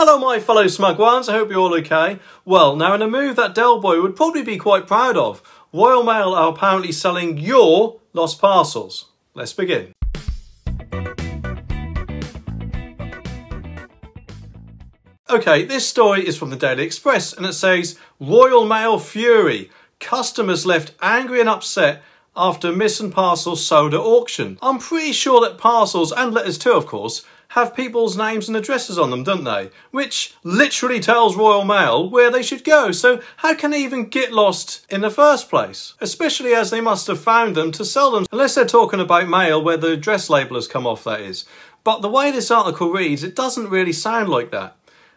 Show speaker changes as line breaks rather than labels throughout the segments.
Hello my fellow smug ones, I hope you're all okay. Well, now in a move that Del Boy would probably be quite proud of, Royal Mail are apparently selling your lost parcels. Let's begin. Okay, this story is from the Daily Express and it says, Royal Mail fury. Customers left angry and upset after missing parcels sold at auction. I'm pretty sure that parcels, and letters too of course, have people's names and addresses on them, don't they? Which literally tells Royal Mail where they should go. So how can they even get lost in the first place? Especially as they must have found them to sell them. Unless they're talking about mail where the address label has come off, that is. But the way this article reads, it doesn't really sound like that.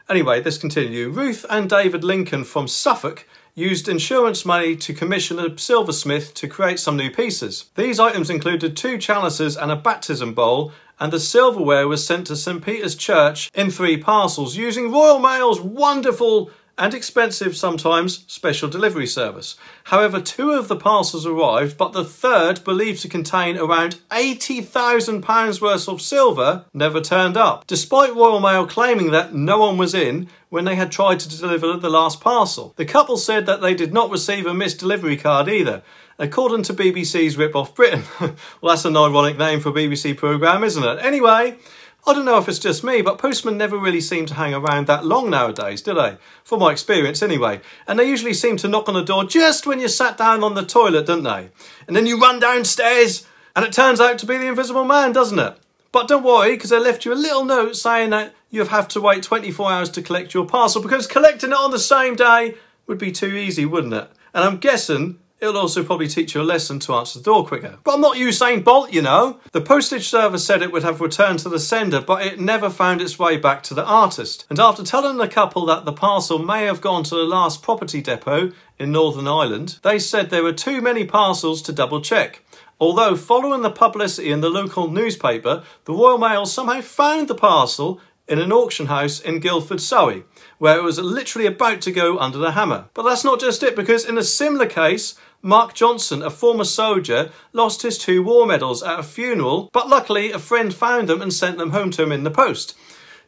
Anyway, let's continue. Ruth and David Lincoln from Suffolk used insurance money to commission a silversmith to create some new pieces. These items included 2 chalices and a baptism bowl, and the silverware was sent to St Peter's Church in 3 parcels using Royal Mail's wonderful and expensive sometimes special delivery service. However, 2 of the parcels arrived, but the 3rd, believed to contain around £80,000 worth of silver, never turned up, despite Royal Mail claiming that no one was in when they had tried to deliver the last parcel. The couple said that they did not receive a missed delivery card either, according to BBC's Rip Off Britain. Well, that's an ironic name for a BBC programme, isn't it? Anyway, I don't know if it's just me, but postmen never really seem to hang around that long nowadays, do they? From my experience anyway. And they usually seem to knock on the door just when you're sat down on the toilet, don't they? And then you run downstairs and it turns out to be the Invisible Man, doesn't it? But don't worry, because I left you a little note saying that you have to wait 24 hours to collect your parcel, because collecting it on the same day would be too easy, wouldn't it? And I'm guessing it'll also probably teach you a lesson to answer the door quicker. But I'm not Usain Bolt, you know. The postage service said it would have returned to the sender, but it never found its way back to the artist. And after telling the couple that the parcel may have gone to the last property depot in Northern Ireland, they said there were too many parcels to double check. Although, following the publicity in the local newspaper, the Royal Mail somehow found the parcel in an auction house in Guildford, Surrey, where it was literally about to go under the hammer. But that's not just it, because in a similar case, Mark Johnson, a former soldier, lost his 2 war medals at a funeral, but luckily a friend found them and sent them home to him in the post.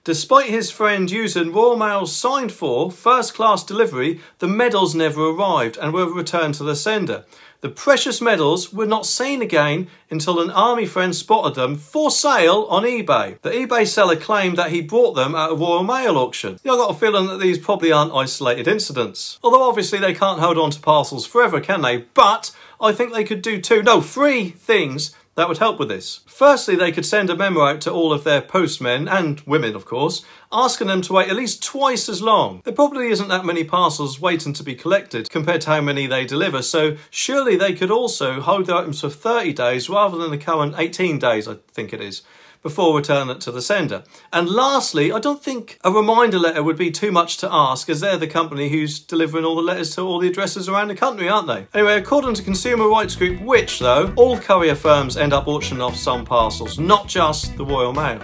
Despite his friend using Royal Mail's signed for first-class delivery, the medals never arrived and were returned to the sender. The precious medals were not seen again until an army friend spotted them for sale on eBay. The eBay seller claimed that he bought them at a Royal Mail auction. I've got a feeling that these probably aren't isolated incidents. Although obviously they can't hold on to parcels forever, can they? But I think they could do 3 things that would help with this. Firstly, they could send a memo out to all of their postmen, and women of course, asking them to wait at least twice as long. There probably isn't that many parcels waiting to be collected compared to how many they deliver, so surely they could also hold their items for 30 days rather than the current 18 days, I think it is, before returning it to the sender. And lastly, I don't think a reminder letter would be too much to ask, as they're the company who's delivering all the letters to all the addresses around the country, aren't they? Anyway, according to consumer rights group Which, though, all courier firms end up auctioning off some parcels, not just the Royal Mail.